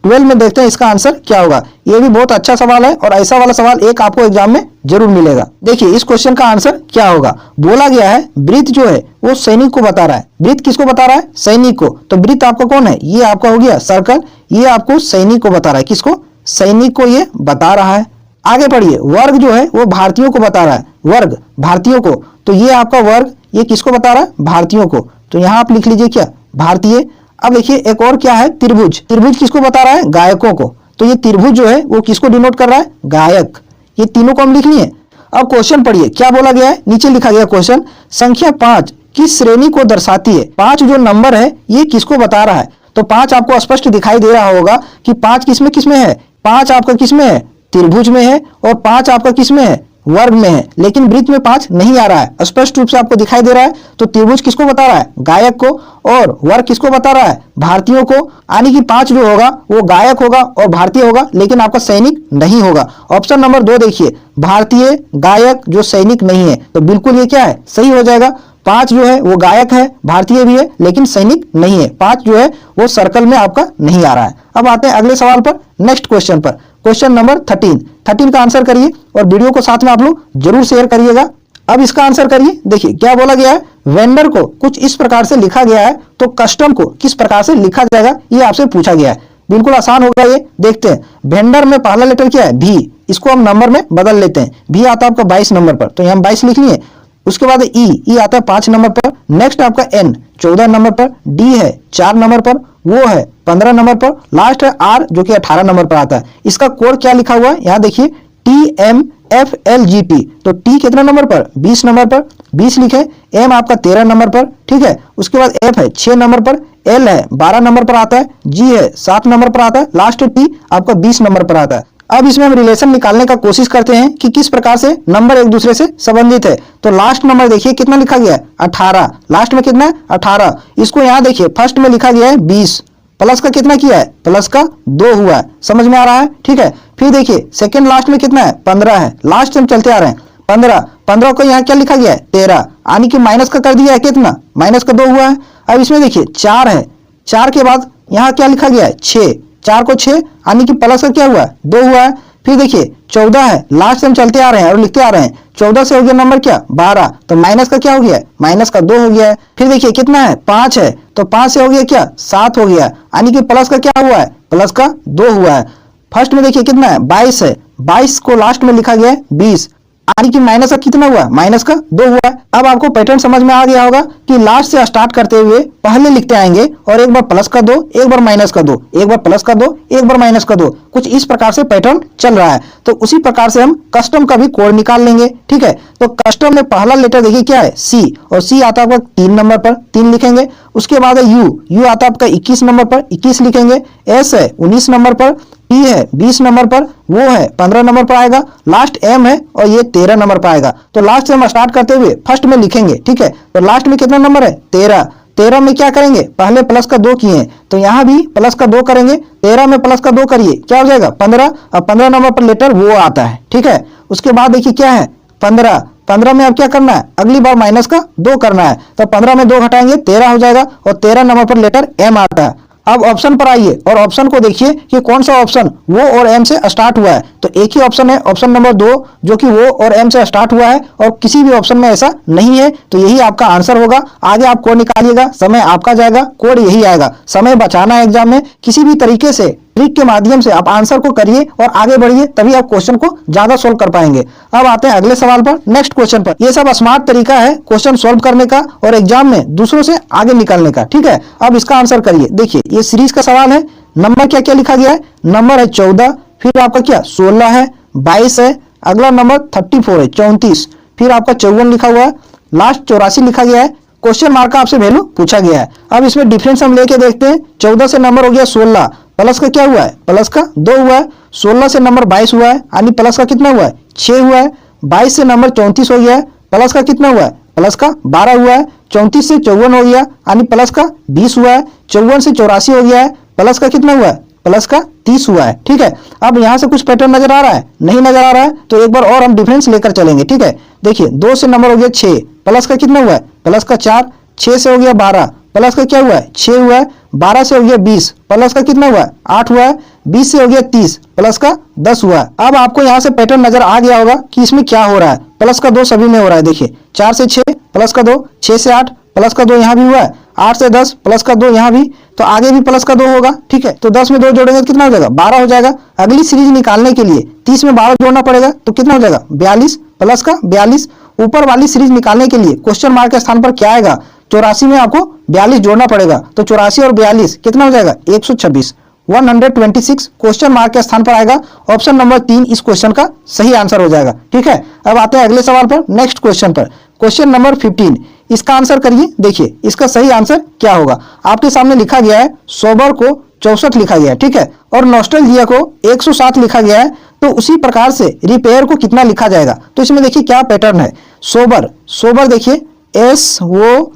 12 में देखते हैं इसका आंसर क्या होगा। ये भी बहुत अच्छा सवाल है और ऐसा वाला सवाल एक आपको एग्जाम में जरूर मिलेगा। देखिए इस क्वेश्चन का आंसर क्या होगा। बोला गया है वृत्त जो है वो सैनिक को बता रहा है, वृत्त किसको बता रहा है सैनिक को, तो वृत्त आपका कौन है, ये आपका हो गया सर्कल, ये आपको सैनिक को बता रहा है, किसको सैनिक को ये बता रहा है। आगे पढ़िए, वर्ग जो है वो भारतीयों को बता रहा है, वर्ग भारतीयों को, तो ये आपका वर्ग ये किसको बता रहा है भारतीयों को, तो यहाँ आप लिख लीजिए क्या भारतीय। अब देखिए एक और क्या है त्रिभुज, त्रिभुज किसको बता रहा है गायकों को, तो ये त्रिभुज जो है वो किसको डिनोट कर रहा है गायक, ये तीनों को हम लिख लिए। अब क्वेश्चन पढ़िए क्या बोला गया है, नीचे लिखा गया क्वेश्चन, संख्या 5 किस श्रेणी को दर्शाती है, 5 जो नंबर है ये किसको बता रहा है, तो 5 आपको स्पष्ट दिखाई दे रहा होगा कि 5 किसमें है, 5 आपका किसमें है त्रिभुज में है, और 5 आपका किसमें है वर्ग में है, लेकिन वृत्त में 5 नहीं आ रहा है, स्पष्ट रूप से आपको दिखाई दे रहा है। तो त्रिभुज किसको बता रहा है गायक को, और वर्ग किसको बता रहा है भारतीयों को, यानी कि 5 जो होगा वो गायक होगा और भारतीय होगा, लेकिन आपका सैनिक नहीं होगा। ऑप्शन नंबर 2 देखिए, भारतीय गायक जो सैनिक नहीं है, तो बिल्कुल ये क्या है सही हो जाएगा। 5 जो है वो गायक है, भारतीय भी है, लेकिन सैनिक नहीं है, 5 जो है वो सर्कल में आपका नहीं आ रहा है। अब आते हैं अगले सवाल पर, नेक्स्ट क्वेश्चन पर, क्वेश्चन नंबर 13 का आंसर करिए और वीडियो को साथ में आप लोग जरूर शेयर करिएगा। अब इसका आंसर करिए। देखिए क्या बोला गया है, वेंडर को कुछ इस प्रकार से लिखा गया है, तो कस्टम को किस प्रकार से लिखा जाएगा ये आपसे पूछा गया है। बिल्कुल आसान होगा ये, देखते हैं। वेंडर में पहला लेटर क्या है भी, इसको हम नंबर में बदल लेते हैं, भी आता है आपका 22 नंबर पर, तो यहाँ 22 लिख लिए। उसके बाद ई आता है 5 नंबर पर। नेक्स्ट आपका एन 14 नंबर पर, डी है 4 नंबर पर, वो है 15 नंबर पर, लास्ट है आर जो कि 18 नंबर पर आता है। इसका कोड क्या लिखा हुआ है यहाँ देखिए, TMFLGT। तो टी कितना नंबर पर, 20 नंबर पर 20 लिखे, एम आपका 13 नंबर पर, ठीक है। उसके बाद एफ है 6 नंबर पर, एल है 12 नंबर पर आता है, जी है 7 नंबर पर आता है, लास्ट टी आपका 20 नंबर पर आता है। अब इसमें हम रिलेशन निकालने का कोशिश करते हैं कि किस प्रकार से नंबर एक दूसरे से संबंधित है। तो लास्ट नंबर देखिए कितना लिखा गया है, 18। लास्ट में कितना है, 18। इसको यहाँ देखिए फर्स्ट में लिखा गया है 20, प्लस का कितना किया है, प्लस का 2 हुआ है, समझ में आ रहा है, ठीक है। फिर देखिए सेकंड लास्ट में कितना है, 15 है, लास्ट में चलते आ रहे हैं 15 को यहाँ क्या लिखा गया है, 13, यानी कि माइनस का कर दिया है, कितना माइनस का 2 हुआ है। अब इसमें देखिए 4 है, 4 के बाद यहाँ क्या लिखा गया है, 6, 4 को 6 यानी कि प्लस का क्या हुआ है, 2 हुआ है। फिर देखिए 14 है, लास्ट से हम चलते आ रहे हैं और लिखते आ रहे हैं, 14 से हो गया नंबर क्या, 12, तो माइनस का क्या हो गया है, माइनस का 2 हो गया है। फिर देखिए कितना है, 5 है, तो 5 से हो गया क्या, 7 हो गया, यानी कि प्लस का क्या हुआ है, प्लस का 2 हुआ है। फर्स्ट में देखिए कितना है, 22 है, 22 को लास्ट में लिखा गया है 20, यानी कि माइनस का कितना हुआ, माइनस का 2 हुआ है। अब आपको पैटर्न समझ में आ गया होगा कि लास्ट से स्टार्ट करते हुए पहले लिखते आएंगे और एक बार प्लस का 2, एक बार माइनस का 2, एक बार प्लस का 2, एक बार माइनस का 2, कुछ इस प्रकार से पैटर्न चल रहा है। तो उसी प्रकार से हम कस्टम का भी कोड निकाल लेंगे, ठीक है। तो कस्टम में पहला लेटर देखिए क्या है, सी, और सी आता है आपका 3 नंबर पर, 3 लिखेंगे। उसके बाद है यू आता है आपका 21 नंबर पर, 21 लिखेंगे। एस है 19 नंबर पर, टी है 20 नंबर पर, वो है 15 नंबर पर आएगा, लास्ट एम है और ये 13 नंबर पर आएगा। तो लास्ट से हम स्टार्ट करते हुए फर्स्ट में लिखेंगे, ठीक है। तो लास्ट में कितना नंबर है, 13, 13 में क्या करेंगे, पहले प्लस का 2 किए हैं तो यहाँ भी प्लस का 2 करेंगे, 13 में प्लस का 2 करिए क्या हो जाएगा, 15। अब 15 नंबर पर लेटर वो आता है, ठीक है। उसके बाद देखिए क्या है, 15 में अब क्या करना है, अगली बार माइनस का 2 करना है, तो 15 में 2 घटाएंगे 13 हो जाएगा, और 13 नंबर पर लेटर एम आता है। अब ऑप्शन पर आइए और ऑप्शन को देखिए कि कौन सा ऑप्शन वो और एम से स्टार्ट हुआ है। तो एक ही ऑप्शन है, ऑप्शन नंबर 2, जो कि वो और एम से स्टार्ट हुआ है, और किसी भी ऑप्शन में ऐसा नहीं है, तो यही आपका आंसर होगा। आगे आप कोड निकालिएगा, समय आपका जाएगा, कोड यही आएगा। समय बचाना है एग्जाम में, किसी भी तरीके से ट्रिक के माध्यम से आप आंसर को करिए और आगे बढ़िए, तभी आप क्वेश्चन को ज्यादा सोल्व कर पाएंगे। अब आते हैं अगले सवाल पर, नेक्स्ट क्वेश्चन पर। ये सब स्मार्ट तरीका है क्वेश्चन सोल्व करने का और एग्जाम में दूसरों से आगे निकलने का, ठीक है। अब इसका आंसर करिए। देखिए ये सीरीज का सवाल है, नंबर क्या क्या लिखा गया है, नंबर है 14, फिर आपका क्या 16 है, 22 है, अगला नंबर 34 है, 34, फिर आपका 54 लिखा हुआ है, लास्ट 84 लिखा गया है। क्वेश्चन मार्क का आपसे वैल्यू पूछा गया है। अब इसमें डिफरेंस हम लेके देखते हैं। 14 से नंबर हो गया 16, प्लस का क्या हुआ है, प्लस का 2 हुआ है। 16 से नंबर 22 हुआ है, यानी प्लस का कितना हुआ है, 6 हुआ है। 22 से नंबर 34 हो गया है, प्लस का कितना हुआ है, प्लस का 12 हुआ है। 34 से 54 हो गया, यानी प्लस का 20 हुआ है। 54 से 84 हो गया है, प्लस का कितना हुआ है, प्लस का 30 हुआ है, ठीक है। अब यहां से कुछ पैटर्न नजर आ रहा है, नहीं नजर आ रहा है, तो एक बार और हम डिफरेंस लेकर चलेंगे, ठीक है। देखिए 2 से नंबर हो गया 6, प्लस का कितना हुआ है, प्लस का 4। 6 से हो गया 12, प्लस का क्या हुआ है, 6 हुआ है। 12 से हो गया 20, प्लस का कितना हुआ है, 8 हुआ है। 20 से हो गया 30, प्लस का 10 हुआ है। अब आपको यहाँ से पैटर्न नजर आ गया होगा कि इसमें क्या हो रहा है। प्लस का 2 सभी में हो रहा है, देखिए 4 से 6 प्लस का 2, 6 से 8 प्लस का 2 यहाँ भी हुआ है, 8 से 10 प्लस का 2 यहाँ भी, तो आगे भी प्लस का 2 होगा, ठीक है। तो 10 में 2 जोड़ेंगे तो कितना हो जाएगा, 12 हो जाएगा। अगली सीरीज निकालने के लिए 30 में 12 जोड़ना पड़ेगा, तो कितना हो जाएगा, 42, प्लस का 42। ऊपर वाली सीरीज निकालने के लिए क्वेश्चन मार्क के स्थान पर क्या आएगा, 84 में आपको 42 जोड़ना पड़ेगा, तो 84 और 42 कितना हो जाएगा, 126, 126 क्वेश्चन मार्क के स्थान पर आएगा। ऑप्शन नंबर 3 इस क्वेश्चन का सही आंसर हो जाएगा, ठीक है। अब आते हैं अगले सवाल पर, नेक्स्ट क्वेश्चन पर। क्वेश्चन नंबर 15, इसका आंसर करिए। देखिए इसका सही आंसर क्या होगा, आपके सामने लिखा गया है सोबर को 64 लिखा गया है, ठीक है, और नॉस्टैल्जिया को 107 लिखा गया है। तो उसी प्रकार से रिपेयर को कितना लिखा जाएगा, तो इसमें देखिए क्या पैटर्न है। सोबर देखिए SOBER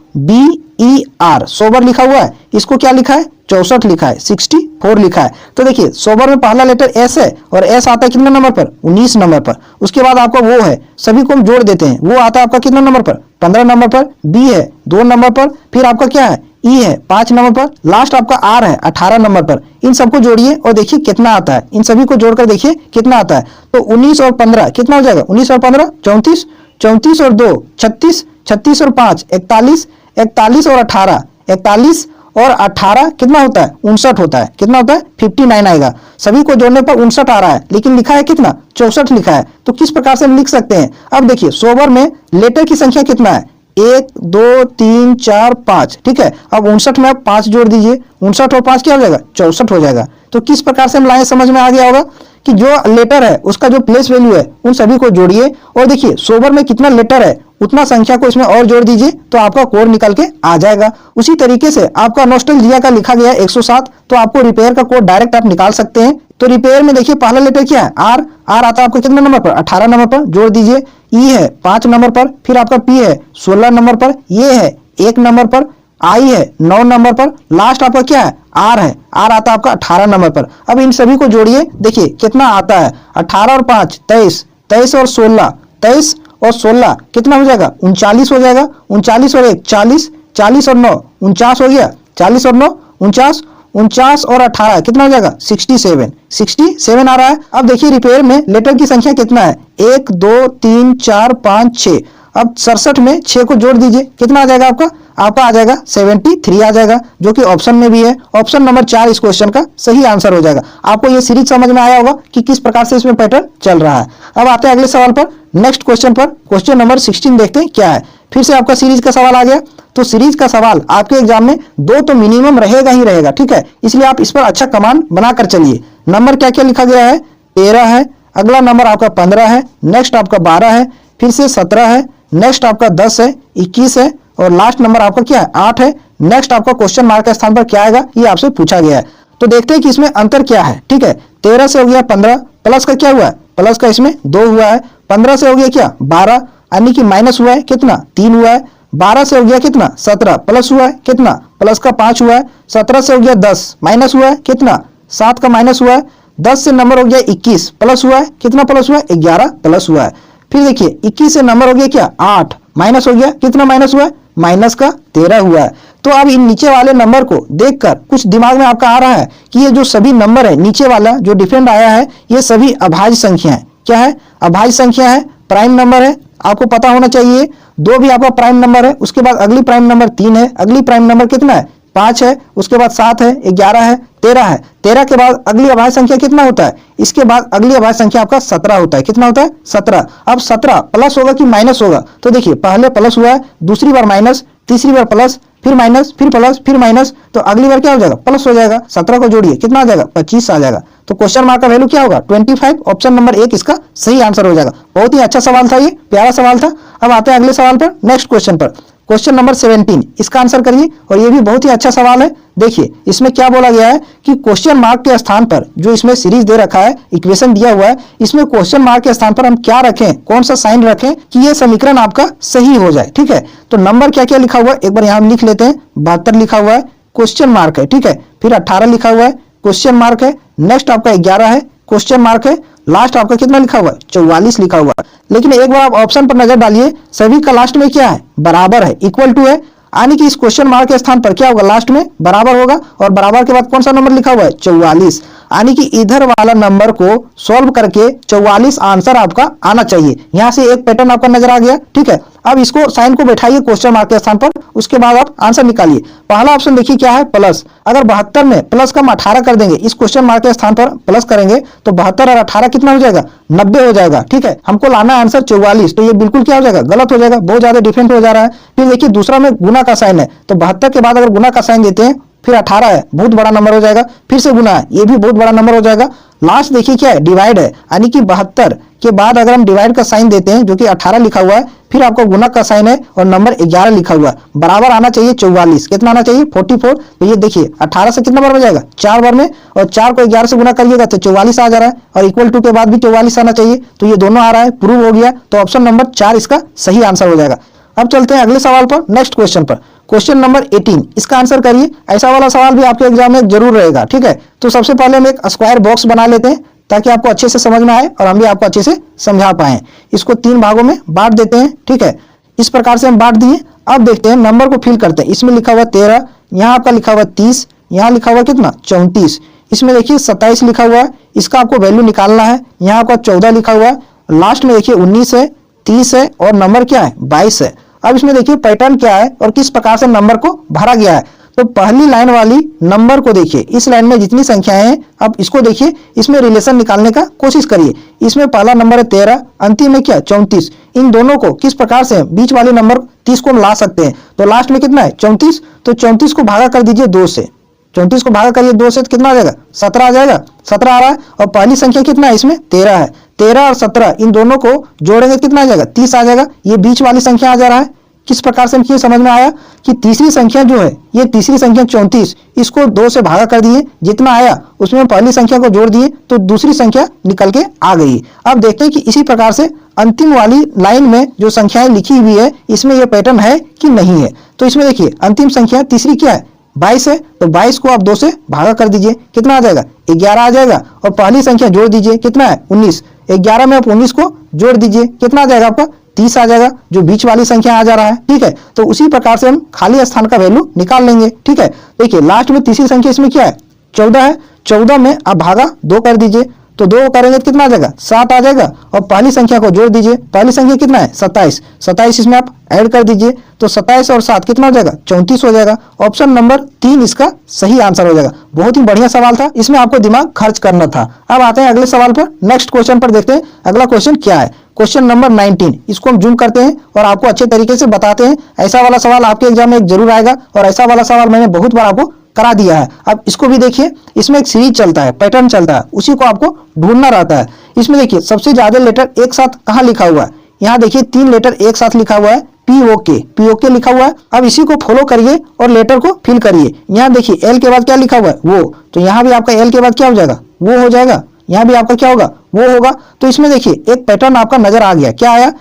सोबर लिखा हुआ है, इसको क्या लिखा है, 64 लिखा है, 64 लिखा है। तो देखिए सोबर में पहला लेटर एस है, और एस आता है कितने नंबर पर, 19 नंबर पर। उसके बाद आपका वो है, सभी को हम जोड़ देते हैं, वो आता है आपका कितना नंबर पर, 15 नंबर पर। बी है 2 नंबर पर, फिर आपका क्या है, ई है 5 नंबर पर, लास्ट आपका आर है 18 नंबर पर। इन सबको जोड़िए और देखिए कितना आता है, इन सभी को जोड़कर देखिए कितना आता है। तो 19 और 15 कितना हो जाएगा, 19 और 15 34, 34 और 2 36, 36 और 5 41, 41 और 18 41, और 18 कितना होता है, 59 होता है। कितना होता है, 59 आएगा। सभी को जोड़ने पर 59 आ रहा है, लेकिन लिखा है कितना, 64 लिखा है। तो किस प्रकार से हम लिख सकते हैं? अब देखिए सोबर में लेटर की संख्या कितना है, 1 2 3 4 5, ठीक है। अब 59 में आप 5 जोड़ दीजिए, 59 और 5 क्या हो जाएगा, 64 हो जाएगा। तो किस प्रकार से हम लाए, समझ में आ गया होगा कि जो लेटर है उसका जो प्लेस वैल्यू है उन सभी को जोड़िए, और देखिए सोबर में कितना लेटर है उतना संख्या को इसमें और जोड़ दीजिए, तो आपका कोड निकल के आ जाएगा। उसी तरीके से आपका नॉस्टैल्जिया का लिखा गया 107, तो आपको रिपेयर का कोड डायरेक्ट आप निकाल सकते हैं। तो रिपेयर में देखिए पहला लेटर क्या है, आर। आर आता है आपको कितने नंबर पर, 18 नंबर पर, जोड़ दीजिए। ई है 5 नंबर पर, फिर आपका पी है 16 नंबर पर, ये है 1 नंबर पर, आई है 9 नंबर पर, लास्ट आपका क्या है, आर है। आर आता है आपका 18 नंबर पर। अब इन सभी को जोड़िए, देखिए कितना आता है, 18 और 5 23, 23 और 16 23 और 16 कितना हो जाएगा, 39 हो जाएगा। 39 और 1 40, 40 और 9 49 हो गया, 40 और 9 49, 49 और 18 कितना हो जाएगा, 67, 67 आ रहा है। अब देखिए रिपेयर में लेटर की संख्या कितना है, 1 2 3 4 5 6। अब 67 में 6 को जोड़ दीजिए, कितना आ जाएगा आपका, आपका आ जाएगा 73 आ जाएगा, जो कि ऑप्शन में भी है। ऑप्शन नंबर 4 इस क्वेश्चन का सही आंसर हो जाएगा। आपको ये सीरीज समझ में आया होगा कि किस प्रकार से इसमें पैटर्न चल रहा है। अब आते हैं अगले सवाल पर, नेक्स्ट क्वेश्चन पर। क्वेश्चन नंबर 16 देखते हैं क्या है। फिर से आपका सीरीज का सवाल आ गया। तो सीरीज का सवाल आपके एग्जाम में 2 तो मिनिमम रहेगा ही रहेगा, ठीक है। इसलिए आप इस पर अच्छा कमांड बनाकर चलिए। नंबर क्या क्या लिखा गया है, 13 है, अगला नंबर आपका 15 है, नेक्स्ट आपका 12 है, फिर से 17 है, नेक्स्ट आपका 10 है, 21 है, और लास्ट नंबर आपका क्या है, 8 है। नेक्स्ट आपका क्वेश्चन मार्क के स्थान पर क्या आएगा, ये आपसे पूछा गया है। तो देखते हैं कि इसमें अंतर क्या है, ठीक है। 13 से हो गया 15, प्लस का क्या हुआ है, प्लस का इसमें 2 हुआ है। 15 से हो गया क्या, 12, यानी कि माइनस हुआ है कितना, 3 हुआ है। 12 से हो गया कितना, 17, प्लस हुआ है कितना, प्लस का 5 हुआ है। 17 से हो गया 10, माइनस हुआ है कितना, 7 का माइनस हुआ है। 10 से नंबर हो गया 21, प्लस हुआ है कितना, प्लस हुआ है 11, प्लस हुआ है। फिर देखिए 21 से नंबर हो गया क्या, 8, माइनस हो गया कितना, माइनस हुआ है, माइनस का 13 हुआ है। तो अब इन नीचे वाले नंबर को देखकर कुछ दिमाग में आपका आ रहा है कि ये जो सभी नंबर है, नीचे वाला जो डिफरेंट आया है, ये सभी अभाज्य संख्या है। क्या है, अभाज्य संख्या है, प्राइम नंबर है। आपको पता होना चाहिए 2 भी आपका प्राइम नंबर है। उसके बाद अगली प्राइम नंबर 3 है, अगली प्राइम नंबर कितना है, 5 है, उसके बाद 7 है, 11 है, 13 है। 13 के बाद अगली अभाज्य संख्या कितना होता है, इसके बाद अगली अभाज्य संख्या आपका 17 होता है। कितना होता है, 17। अब 17 प्लस होगा कि माइनस होगा, तो देखिए पहले प्लस हुआ है, दूसरी बार माइनस, तीसरी बार प्लस, फिर माइनस, फिर प्लस, फिर माइनस, तो अगली बार क्या हो जाएगा, प्लस हो जाएगा। 17 को जोड़िए, कितना आ जाएगा, 25 आ जाएगा। तो क्वेश्चन मार्क का वैल्यू क्या होगा, 25। ऑप्शन नंबर 1 इसका सही आंसर हो जाएगा। बहुत ही अच्छा सवाल था, ये प्यारा सवाल था। अब आते हैं अगले सवाल पर, नेक्स्ट क्वेश्चन पर। क्वेश्चन नंबर 17 इसका आंसर करिए, और ये भी बहुत ही अच्छा सवाल है। देखिए इसमें क्या बोला गया है कि क्वेश्चन मार्क के स्थान पर जो इसमें सीरीज दे रखा है, इक्वेशन दिया हुआ है, इसमें क्वेश्चन मार्क के स्थान पर हम क्या रखें, कौन सा साइन रखें कि ये समीकरण आपका सही हो जाए, ठीक है। तो नंबर क्या क्या लिखा हुआ है एक बार यहाँ लिख लेते हैं। 72 लिखा हुआ है, क्वेश्चन मार्क है, ठीक है। फिर 18 लिखा हुआ है, क्वेश्चन मार्क है। नेक्स्ट आपका 11 है, क्वेश्चन मार्क है। लास्ट आपका कितना लिखा हुआ है, 44 लिखा हुआ है। लेकिन एक बार आप ऑप्शन पर नजर डालिए, सभी का लास्ट में क्या है, बराबर है, इक्वल टू है, यानी कि इस क्वेश्चन मार्क के स्थान पर क्या होगा, लास्ट में बराबर होगा। और बराबर के बाद कौन सा नंबर लिखा हुआ है, 44, यानी कि इधर वाला नंबर को सॉल्व करके 44 आंसर आपका आना चाहिए। यहां से एक पैटर्न आपका नजर आ गया, ठीक है। अब इसको साइन को बैठाइए क्वेश्चन मार्क के स्थान पर, उसके बाद आप आंसर निकालिए। पहला ऑप्शन देखिए क्या है, प्लस। अगर 72 में प्लस का हम 18 कर देंगे, इस क्वेश्चन मार्क के स्थान पर प्लस करेंगे, तो 72 और 18 कितना हो जाएगा, 90 हो जाएगा, ठीक है। हमको लाना है आंसर 44, तो ये बिल्कुल क्या हो जाएगा, गलत हो जाएगा, बहुत ज्यादा डिफरेंट हो जा रहा है। फिर देखिए दूसरा में गुना का साइन है, तो 72 के बाद अगर गुना का साइन देते हैं, फिर 18 है, बहुत बड़ा नंबर हो जाएगा, फिर से गुना है, ये भी बहुत बड़ा नंबर हो जाएगा। लास्ट देखिए क्या है, डिवाइड है, यानी कि 72 के बाद अगर हम डिवाइड का साइन देते हैं, जो कि 18 लिखा हुआ है, फिर आपका गुना का साइन है और नंबर 11 लिखा हुआ है। बराबर आना चाहिए 44, कितना आना चाहिए, 44। तो ये देखिए 18 से कितना बार हो जाएगा, 4 बार में, और 4 को 11 से गुना करिएगा तो 44 आ जा रहा है, और इक्वल टू के बाद भी 44 आना चाहिए। तो ये दोनों आ रहा है, प्रूव हो गया। तो ऑप्शन नंबर 4 इसका सही आंसर हो जाएगा। अब चलते हैं अगले सवाल पर, नेक्स्ट क्वेश्चन पर। क्वेश्चन नंबर 18 इसका आंसर करिए। ऐसा वाला सवाल भी आपके एग्जाम में जरूर रहेगा, ठीक है। तो सबसे पहले हम एक स्क्वायर बॉक्स बना लेते हैं, ताकि आपको अच्छे से समझ में आए और हम भी आपको अच्छे से समझा पाए। इसको 3 भागों में बांट देते हैं, ठीक है। इस प्रकार से हम बांट दिए। अब देखते हैं नंबर को फिल करते हैं। इसमें लिखा हुआ 13, यहाँ आपका लिखा हुआ 30, यहाँ लिखा हुआ कितना, 34। इसमें देखिए 27 लिखा हुआ है, इसका आपको वैल्यू निकालना है। यहाँ आपका 14 लिखा हुआ है, लास्ट में देखिए 19 है, 30 है, और नंबर क्या है, 22 है। अब इसमें देखिए पैटर्न क्या है और किस प्रकार से नंबर को भरा गया है। तो पहली लाइन वाली नंबर को देखिए, इस लाइन में जितनी संख्याएं हैं अब इसको देखिए, इसमें रिलेशन निकालने का कोशिश करिए। इसमें पहला नंबर है 13, अंतिम में क्या 34। इन दोनों को किस प्रकार से बीच वाले नंबर 30 को ला सकते हैं, तो लास्ट में कितना है 34, तो 34 को भागा कर दीजिए 2 से, 34 को भागा करिए 2 से तो कितना आ जाएगा 17 आ जाएगा, 17 आ रहा है। और पहली संख्या कितना है इसमें 13 है, 13 और 17 इन दोनों को जोड़ेंगे कितना आ जाएगा 30 आ जाएगा। ये बीच वाली संख्या आ जा रहा है। किस प्रकार से ये समझ में आया कि तीसरी संख्या जो है, ये तीसरी संख्या 34, इसको 2 से भागा कर दिए, जितना आया उसमें पहली संख्या को जोड़ दिए तो दूसरी संख्या निकल के आ गई। अब देखते हैं कि इसी प्रकार से अंतिम वाली लाइन में जो संख्याएं लिखी हुई है इसमें यह पैटर्न है कि नहीं है। तो इसमें देखिए अंतिम संख्या तीसरी क्या है 22 है, तो 22 को आप 2 से भागा कर दीजिए, कितना आ जाएगा 11 आ जाएगा। और पहली संख्या जोड़ दीजिए, कितना है 19, 11 में आप 19 को जोड़ दीजिए, कितना आ जाएगा आपका 30 आ जाएगा, जो बीच वाली संख्या आ जा रहा है। ठीक है, तो उसी प्रकार से हम खाली स्थान का वैल्यू निकाल लेंगे। ठीक है, देखिए लास्ट में तीसरी संख्या इसमें क्या है 14 है, 14 में आप भागा 2 कर दीजिए, तो 2 करेंगे तो कितना आ जाएगा 7 आ जाएगा। और पहली संख्या को जोड़ दीजिए, पहली संख्या कितना है 27, 27 इसमें आप ऐड कर दीजिए, तो 27 और 7 कितना हो जाएगा 34 हो जाएगा। ऑप्शन नंबर 3 इसका सही आंसर हो जाएगा। बहुत ही बढ़िया सवाल था, इसमें आपको दिमाग खर्च करना था। अब आते हैं अगले सवाल पर, नेक्स्ट क्वेश्चन पर देखते हैं अगला क्वेश्चन क्या है। क्वेश्चन नंबर 19, इसको हम जूम करते हैं और आपको अच्छे तरीके से बताते हैं। ऐसा वाला सवाल आपके एग्जाम में जरूर आएगा और ऐसा वाला सवाल मैंने बहुत बार आपको करा दिया है। अब इसको भी देखिए, इसमें एक सीरीज चलता है, पैटर्न चलता है, उसी को आपको ढूंढना रहता है। इसमें देखिए सबसे ज्यादा लेटर एक साथ कहाँ लिखा हुआ है, यहाँ देखिए 3 लेटर एक साथ लिखा हुआ है, POK लिखा हुआ है। अब इसी को फॉलो करिए और लेटर को फिल करिए। यहाँ देखिए L के बाद क्या लिखा हुआ है वो, तो यहाँ भी आपका L के बाद क्या हो जाएगा वो हो जाएगा, यहाँ भी आपका क्या होगा वो होगा। तो इसमें देखिए एक पैटर्न आपका नजर आ गया, क्या आया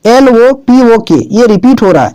LOPOK, ये रिपीट हो रहा है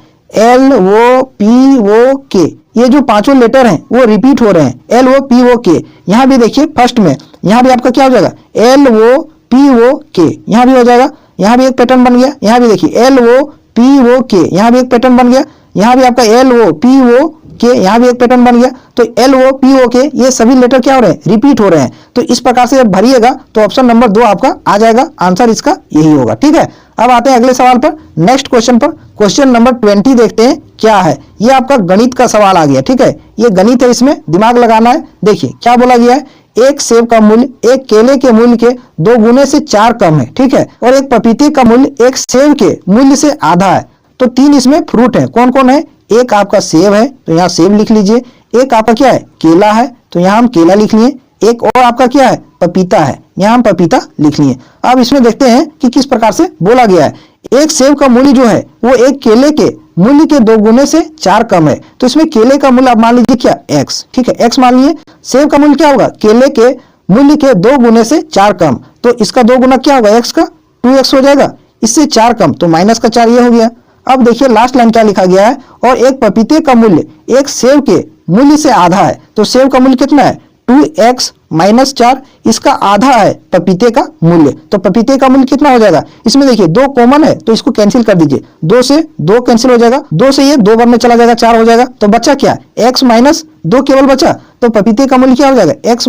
LOPOK, ये जो पांचों लेटर हैं वो रिपीट हो रहे हैं LOPOK। यहाँ भी देखिए फर्स्ट में, यहाँ भी आपका क्या हो जाएगा LOPOK, यहाँ भी हो जाएगा, यहाँ भी एक पैटर्न बन गया। यहाँ भी देखिए LOPOK, यहाँ भी एक पैटर्न बन गया, यहाँ भी आपका LOPOK, यहाँ भी एक पैटर्न बन गया। तो LOPOK ये सभी लेटर क्या हो रहे हैं रिपीट हो रहे हैं। तो इस प्रकार से जब भरिएगा तो ऑप्शन नंबर 2 आपका आ जाएगा, आंसर इसका यही होगा। ठीक है, अब आते हैं अगले सवाल पर, नेक्स्ट क्वेश्चन पर। क्वेश्चन नंबर 20 देखते हैं क्या है। ये आपका गणित का सवाल आ गया। ठीक है, ये गणित है, इसमें दिमाग लगाना है। देखिए क्या बोला गया है, एक सेब का मूल्य एक केले के मूल्य के 2 गुने से 4 कम है। ठीक है, और एक पपीते का मूल्य एक सेब के मूल्य से आधा है। तो 3 इसमें फ्रूट है, कौन कौन है, एक आपका सेब है तो यहाँ सेब लिख लीजिए, एक आपका क्या है केला है तो यहाँ हम केला लिख लिए, एक और आपका क्या है पपीता है, यहाँ हम पपीता लिख लिए। अब इसमें देखते हैं कि किस प्रकार से बोला गया है। एक सेब का मूल्य जो है वो एक केले के मूल्य के 2 गुने से 4 कम है। तो इसमें केले का मूल्य आप मान लीजिए क्या x, ठीक है x मान लीजिए। सेब का मूल्य क्या होगा केले के मूल्य के 2 गुने से 4 कम, तो इसका 2 गुना क्या होगा x का 2x हो जाएगा, इससे 4 कम तो -4 ये हो गया। अब देखिए लास्ट लाइन क्या लिखा गया है, और एक पपीते का मूल्य एक सेब के मूल्य से आधा है। तो सेब का मूल्य कितना है 2x - 4, इसका आधा है पपीते का मूल्य। तो पपीते का मूल्य कितना हो जाएगा, इसमें देखिए 2 कॉमन है तो इसको कैंसिल कर दीजिए, 2 से 2 कैंसिल हो जाएगा, 2 से ये 2 बार में चला जाएगा 4 हो जाएगा। तो बचा क्या x - 2 केवल बचा, तो पपीते का मूल्य क्या हो जाएगा x -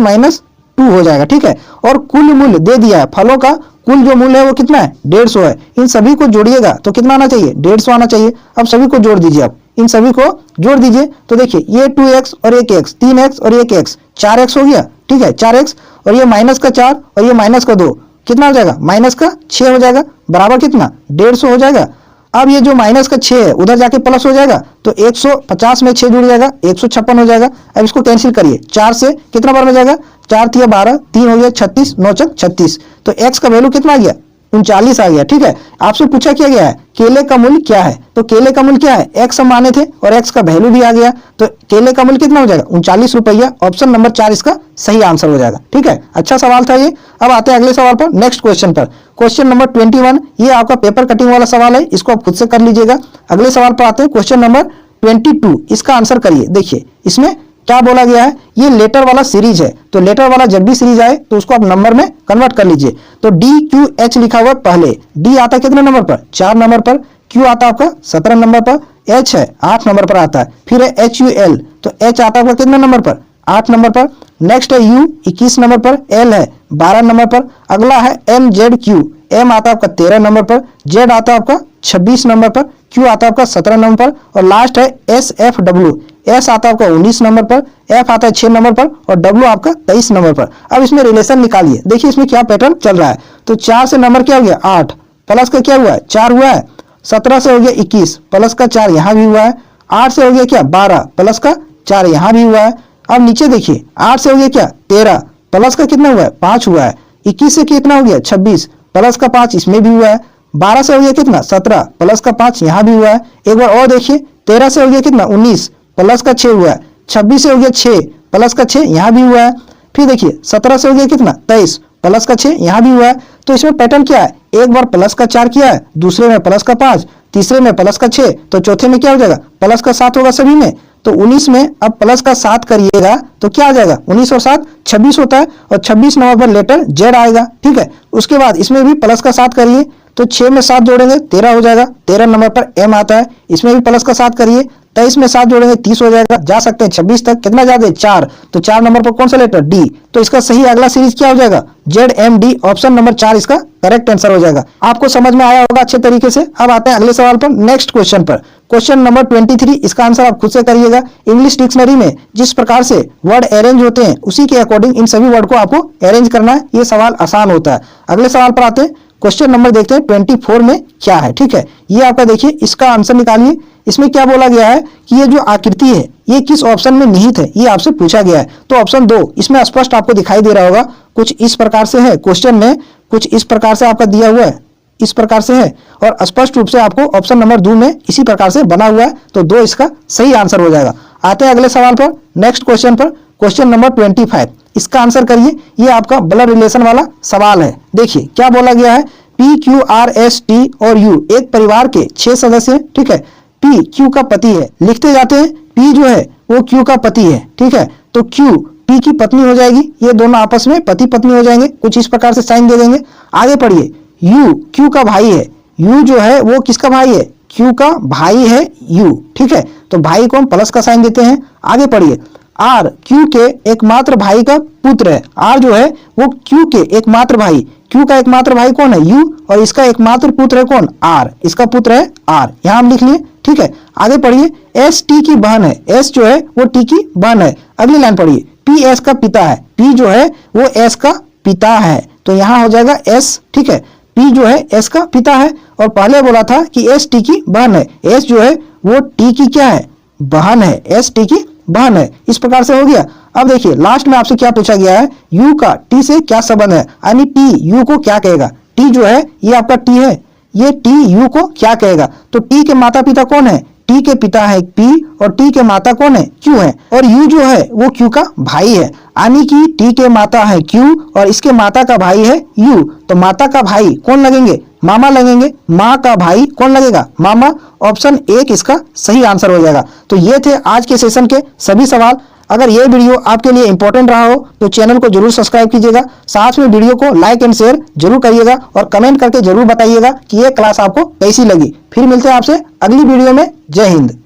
2 हो जाएगा। ठीक है, और कुल मूल्य दे दिया है, फलों का कुल जो मूल्य है वो कितना है 150 है। इन सभी को जोड़िएगा तो कितना आना चाहिए 150 आना चाहिए। अब सभी को जोड़ दीजिए, आप इन सभी को जोड़ दीजिए तो देखिए ये 2x और एक x, 3x और एक x, 4x हो गया। ठीक है 4x, और ये -4 और ये -2 कितना हो जाएगा -6 हो जाएगा, बराबर कितना 150 हो जाएगा। अब ये जो -6 है उधर जाके प्लस हो जाएगा तो 150 में 6 जुड़ जाएगा 156 हो जाएगा। अब इसको कैंसिल करिए, 4 से कितना बार में जाएगा 4 × 12, 3 हो गया 36, 9 × 36, तो x का वैल्यू कितना आ गया 39 आ गया। ठीक है, आपसे पूछा क्या गया है केले का मूल्य क्या है, तो केले का मूल्य क्या है x हम माने थे और x का वैल्यू भी आ गया, तो केले का मूल्य कितना हो जाएगा 39 रुपया। ऑप्शन नंबर 4 इसका सही आंसर हो जाएगा। ठीक है, अच्छा सवाल था ये। अब आते हैं अगले सवाल पर, नेक्स्ट क्वेश्चन पर। क्वेश्चन नंबर 21, ये आपका पेपर कटिंग वाला सवाल है, इसको आप खुद से कर लीजिएगा। अगले सवाल पर आते हैं, क्वेश्चन नंबर 22, इसका आंसर करिए। देखिए इसमें क्या बोला गया है, ये लेटर वाला सीरीज है, तो लेटर वाला जब भी सीरीज आए तो उसको आप नंबर में कन्वर्ट कर लीजिए। तो DQH लिखा हुआ पहले, D आता है कितने नंबर पर 4 नंबर पर, Q आता है आपका 17 नंबर पर, H है 8 नंबर पर आता है, फिर है HUL, तो H आता है आपका कितने नंबर पर 8 नंबर पर, नेक्स्ट है U 21 नंबर पर, L है 12 नंबर पर, अगला है MZQ, M आता है आपका 13 नंबर पर, Z आता है आपका 26 नंबर पर, Q आता है आपका 17 नंबर पर, और लास्ट है SFW, एस आता है आपका 19 नंबर पर, एफ आता है 6 नंबर पर और डब्ल्यू आपका 23 नंबर पर। अब इसमें रिलेशन निकालिए, देखिए इसमें क्या पैटर्न चल रहा है। तो 4 से नंबर क्या हो गया 8, प्लस का क्या हुआ है 4 हुआ है, 17 से हो गया 21, प्लस का 4 यहाँ भी हुआ है, 8 से हो गया क्या 12, प्लस का 4 यहाँ भी हुआ है। अब नीचे देखिए 8 से हो गया क्या 13, प्लस का कितना हुआ है 5 हुआ है, 21 से कितना हो गया 26, प्लस का 5 इसमें भी हुआ है, 12 से हो गया कितना 17, प्लस का 5 यहाँ भी हुआ है। एक बार और देखिए 13 से हो गया कितना 19, प्लस का 6 हुआ है, 26 से हो गया 6, प्लस का 6 यहाँ भी हुआ है। फिर देखिए 17 से हो गया कितना 23, प्लस का 6 यहाँ भी हुआ है। तो इसमें पैटर्न क्या है, एक बार प्लस का 4 किया है, दूसरे में प्लस का 5, तीसरे में प्लस का 6, तो चौथे में क्या हो जाएगा प्लस का 7 होगा सभी में। तो 19 में अब प्लस का 7 करिएगा तो क्या आ जाएगा 19 और 7 26 होता है और 26 नंबर पर लेटर जेड आएगा। ठीक है, उसके बाद इसमें भी प्लस का 7 करिए तो 6 में 7 जोड़ेंगे 13 हो जाएगा, 13 नंबर पर एम आता है। इसमें भी प्लस का 7 करिए, 23 में 7 जोड़ेंगे 30 हो जाएगा, जा सकते हैं 26 तक, कितना ज्यादा है 4, तो 4 नंबर पर कौन सा लेटर डी, तो इसका सही अगला सीरीज क्या हो जाएगा Z M D, option number 4 इसका करेक्ट आंसर हो जाएगा। आपको समझ में आया होगा अच्छे तरीके से। अब आते हैं अगले सवाल पर, नेक्स्ट क्वेश्चन पर। क्वेश्चन नंबर 23, इसका आंसर आप खुद से करिएगा। इंग्लिश डिक्शनरी में जिस प्रकार से वर्ड अरेंज होते हैं उसी के अकॉर्डिंग इन सभी वर्ड को आपको अरेंज करना है, ये सवाल आसान होता है। अगले सवाल पर आते हैं, क्वेश्चन नंबर देखते हैं 24 में क्या है। ठीक है, ये आपका देखिए, इसका आंसर निकालिए। इसमें क्या बोला गया है कि ये जो आकृति है ये किस ऑप्शन में निहित है, ये आपसे पूछा गया है। तो ऑप्शन 2 इसमें स्पष्ट आपको दिखाई दे रहा होगा, कुछ इस प्रकार से है क्वेश्चन में, कुछ इस प्रकार से आपका दिया हुआ है, इस प्रकार से है और स्पष्ट रूप से आपको ऑप्शन नंबर 2 में इसी प्रकार से बना हुआ है, तो 2 इसका सही आंसर हो जाएगा। आते हैं अगले सवाल पर, नेक्स्ट क्वेश्चन पर, क्वेश्चन नंबर 25, इसका आंसर करिए। ये आपका ब्लड रिलेशन वाला सवाल है। देखिए क्या बोला गया है, P Q R S T और यू एक परिवार के 6 सदस्य। ठीक है, पी क्यू का पति है, लिखते जाते हैं पी जो है वो क्यू का पति है। ठीक है, तो क्यू पी की पत्नी हो जाएगी, ये दोनों आपस में पति पत्नी हो जाएंगे, कुछ इस प्रकार से साइन दे देंगे। आगे पढ़िए, यू क्यू का भाई है, यू जो है वो किसका भाई है, क्यू का भाई है यू। ठीक है, तो भाई को हम प्लस का साइन देते हैं। आगे पढ़िए, आर क्यू के एकमात्र भाई का पुत्र है, आर जो है वो क्यू के एकमात्र भाई, क्यू का एकमात्र भाई कौन है यू और इसका एकमात्र पुत्र है कौन आर, इसका पुत्र है आर, यहां हम लिख लिए। ठीक है, आगे पढ़िए, एस टी की बहन है, एस जो है वो टी की बहन है। अगली लाइन पढ़िए, पी एस का पिता है, पी जो है वो एस का पिता है, तो यहां हो जाएगा एस। ठीक है, पी जो है एस का पिता है और पहले बोला था कि एस टी की बहन है, एस जो है वो टी की क्या है बहन है, एस टी की बहन है, इस प्रकार से हो गया। अब देखिए लास्ट में आपसे क्या पूछा गया है, यू का टी से क्या संबंध है, यानी टी यू को क्या कहेगा। टी जो है ये आपका टी है, ये टी यू को क्या कहेगा, तो टी के माता पिता कौन है, टी के पिता है पी और टी के माता कौन है क्यू है, और यू जो है वो क्यू का भाई है, यानी कि टी के माता है क्यू और इसके माता का भाई है यू, तो माता का भाई कौन लगेंगे मामा लगेंगे, माँ का भाई कौन लगेगा मामा, ऑप्शन 1 इसका सही आंसर हो जाएगा। तो ये थे आज के सेशन के सभी सवाल। अगर ये वीडियो आपके लिए इंपॉर्टेंट रहा हो तो चैनल को जरूर सब्सक्राइब कीजिएगा, साथ में वीडियो को लाइक एंड शेयर जरूर करिएगा और कमेंट करके जरूर बताइएगा कि ये क्लास आपको कैसी लगी। फिर मिलते हैं आपसे अगली वीडियो में। जय हिंद।